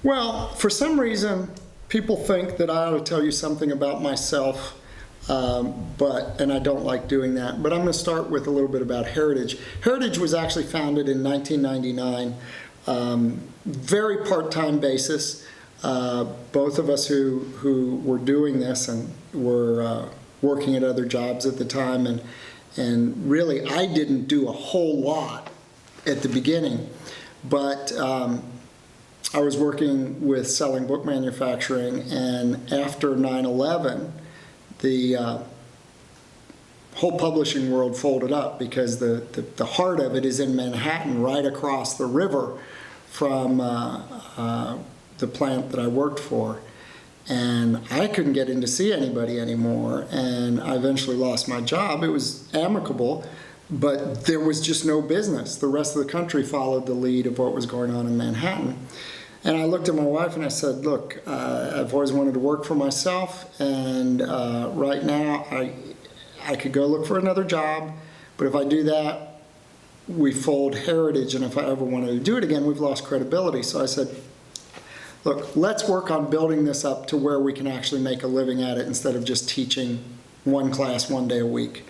Well, for some reason, people think that I ought to tell you something about myself, and I don't like doing that. But I'm going to start with a little bit about Heritage. Heritage was actually founded in 1999, very part-time basis. Both of us who were doing this and were working at other jobs at the time, and really I didn't do a whole lot at the beginning, but I was working with selling book manufacturing, and after 9/11, the whole publishing world folded up because the heart of it is in Manhattan, right across the river from the plant that I worked for. And I couldn't get in to see anybody anymore, and I eventually lost my job. It was amicable, but there was just no business. The rest of the country followed the lead of what was going on in Manhattan. And I looked at my wife and I said, look, I've always wanted to work for myself, and right now I could go look for another job, but if I do that, we fold Heritage, and if I ever wanted to do it again, we've lost credibility. So I said, look, let's work on building this up to where we can actually make a living at it instead of just teaching one class 1 day a week.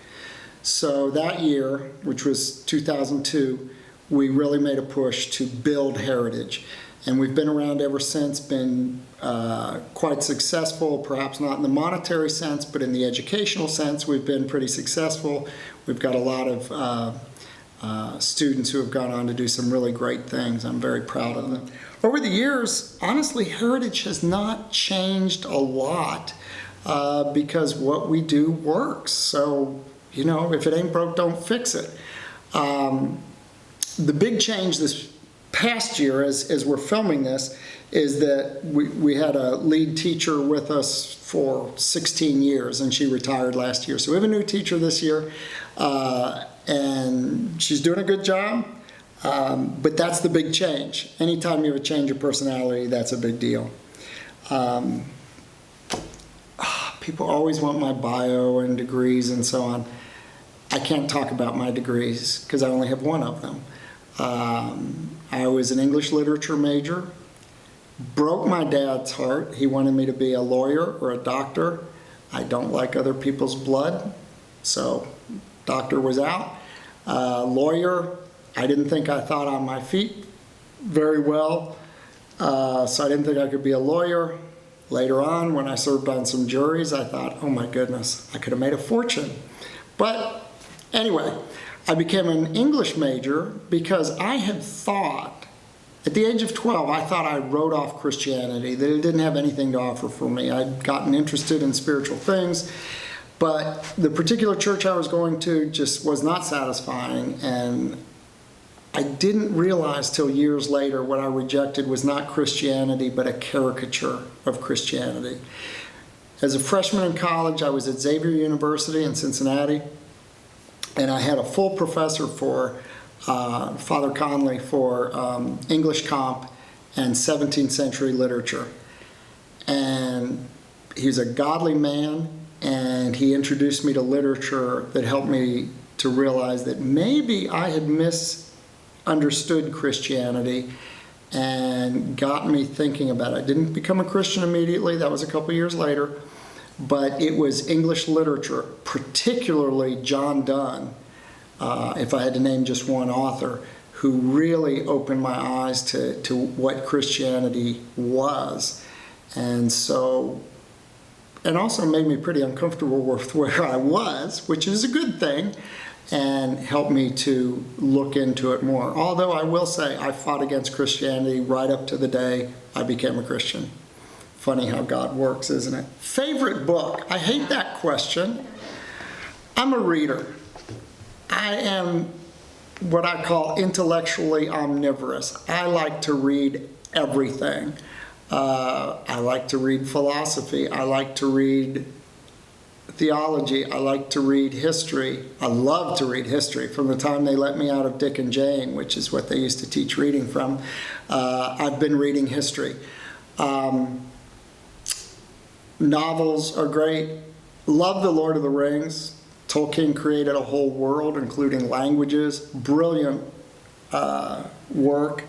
So that year, which was 2002, we really made a push to build Heritage. And we've been around ever since, been quite successful, perhaps not in the monetary sense, but in the educational sense, we've been pretty successful. We've got a lot of students who have gone on to do some really great things. I'm very proud of them. Over the years, honestly, Heritage has not changed a lot because what we do works. So, you know, if it ain't broke, don't fix it. The big change this past year, as we're filming this, is that we had a lead teacher with us for 16 years, and she retired last year. So we have a new teacher this year, and she's doing a good job, but that's the big change. Anytime you have a change of personality, that's a big deal. People always want my bio and degrees and so on. I can't talk about my degrees because I only have one of them. I was an English literature major, broke my dad's heart. He wanted me to be a lawyer or a doctor. I don't like other people's blood, so doctor was out. Lawyer, I didn't think I thought on my feet very well, so I didn't think I could be a lawyer. Later on, when I served on some juries, I thought, oh my goodness, I could have made a fortune. But anyway, I became an English major because I had thought, at the age of 12, I thought I wrote off Christianity, that it didn't have anything to offer for me. I'd gotten interested in spiritual things, but the particular church I was going to just was not satisfying, and I didn't realize till years later what I rejected was not Christianity, but a caricature of Christianity. As a freshman in college, I was at Xavier University in Cincinnati, and I had a full professor for Father Conley for English Comp and 17th century literature. And he's a godly man, and he introduced me to literature that helped me to realize that maybe I had misunderstood Christianity and got me thinking about it. I didn't become a Christian immediately. That was a couple years later. But it was English literature, particularly John Donne, if I had to name just one author, who really opened my eyes to what Christianity was. And so, and also made me pretty uncomfortable with where I was, which is a good thing, and helped me to look into it more. Although I will say I fought against Christianity right up to the day I became a Christian. Funny how God works, isn't it? Favorite book? I hate that question. I'm a reader. I am what I call intellectually omnivorous. I like to read everything. I like to read philosophy. I like to read theology. I like to read history. I love to read history. From the time they let me out of Dick and Jane, which is what they used to teach reading from, I've been reading history. Novels are great. Love The Lord of the Rings. Tolkien created a whole world, including languages. Brilliant work.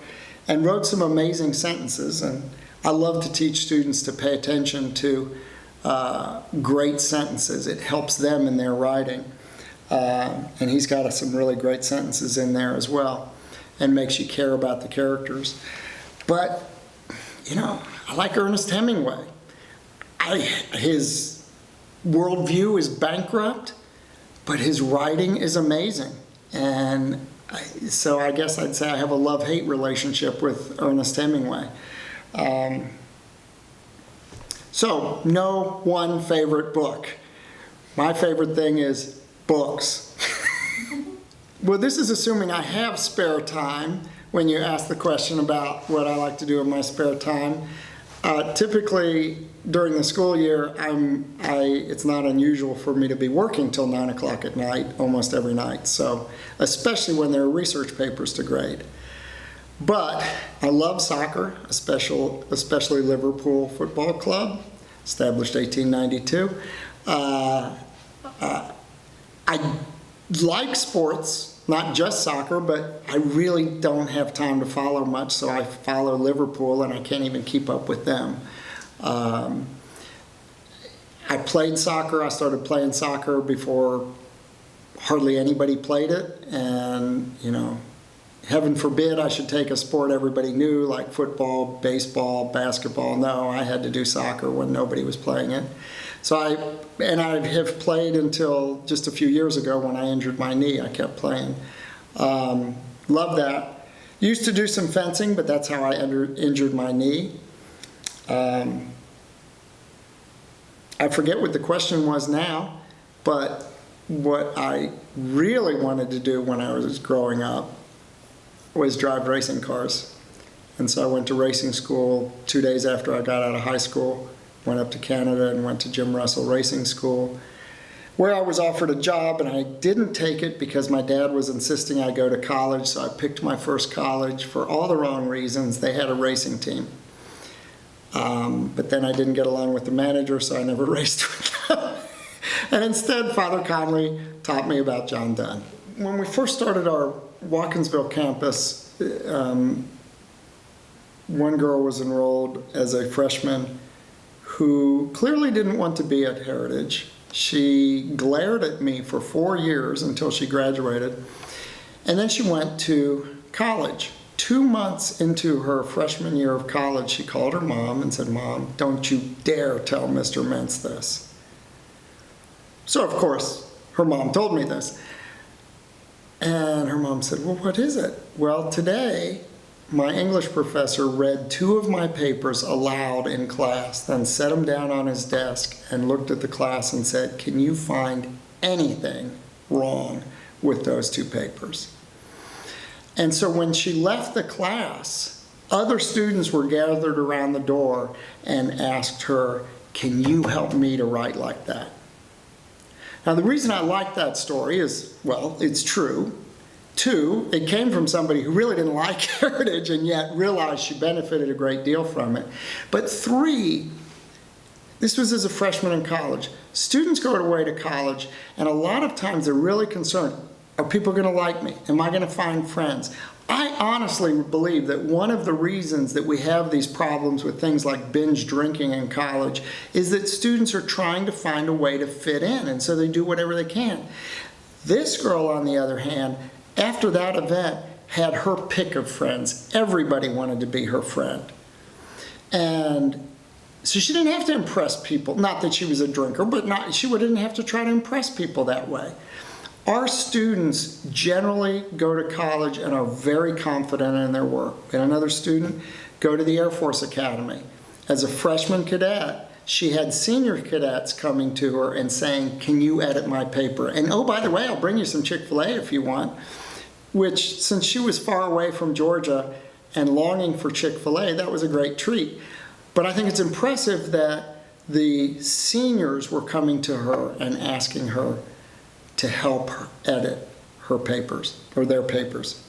And wrote some amazing sentences. And I love to teach students to pay attention to great sentences. It helps them in their writing. And he's got some really great sentences in there as well, and makes you care about the characters. But, I like Ernest Hemingway. His worldview is bankrupt, but his writing is amazing. And so I guess I'd say I have a love-hate relationship with Ernest Hemingway. So, no one favorite book. My favorite thing is books. Well, this is assuming I have spare time when you ask the question about what I like to do in my spare time. Typically, during the school year, it's not unusual for me to be working till 9 o'clock at night, almost every night. So, especially when there are research papers to grade. But I love soccer, especially Liverpool Football Club, established 1892. I like sports, not just soccer, but I really don't have time to follow much, so I follow Liverpool and I can't even keep up with them. I played soccer. I started playing soccer before hardly anybody played it, and heaven forbid I should take a sport everybody knew, like football, baseball, basketball. No, I had to do soccer when nobody was playing it. So I have played until just a few years ago when I injured my knee. I kept playing. Love that. Used to do some fencing, but that's how I injured my knee. I forget what the question was now, but what I really wanted to do when I was growing up was drive racing cars. And so I went to racing school 2 days after I got out of high school, went up to Canada and went to Jim Russell Racing School, where I was offered a job, and I didn't take it because my dad was insisting I go to college. So I picked my first college for all the wrong reasons. They had a racing team. But then I didn't get along with the manager, so I never raced with them. And instead, Father Conley taught me about John Donne. When we first started our Watkinsville campus, one girl was enrolled as a freshman who clearly didn't want to be at Heritage. She glared at me for 4 years until she graduated. And then she went to college. 2 months into her freshman year of college, she called her mom and said, "Mom, don't you dare tell Mr. Meents this." So, of course, her mom told me this. And her mom said, "Well, what is it?" "Well, today, my English professor read 2 of my papers aloud in class, then set them down on his desk and looked at the class and said, 'Can you find anything wrong with those 2 papers?'" And so when she left the class, other students were gathered around the door and asked her, "Can you help me to write like that?" Now, the reason I like that story is, well, it's true. 2, it came from somebody who really didn't like Heritage and yet realized she benefited a great deal from it. But 3, this was as a freshman in college. Students go away to college, and a lot of times they're really concerned, are people going to like me? Am I going to find friends? I honestly believe that one of the reasons that we have these problems with things like binge drinking in college is that students are trying to find a way to fit in, and so they do whatever they can. This girl, on the other hand, after that event, had her pick of friends. Everybody wanted to be her friend. And so she didn't have to impress people. Not that she was a drinker, but she didn't have to try to impress people that way. Our students generally go to college and are very confident in their work. And another student go to the Air Force Academy. As a freshman cadet, she had senior cadets coming to her and saying, "Can you edit my paper? And oh, by the way, I'll bring you some Chick-fil-A if you want." Which, since she was far away from Georgia and longing for Chick-fil-A, that was a great treat. But I think it's impressive that the seniors were coming to her and asking her to help her edit her papers, or their papers.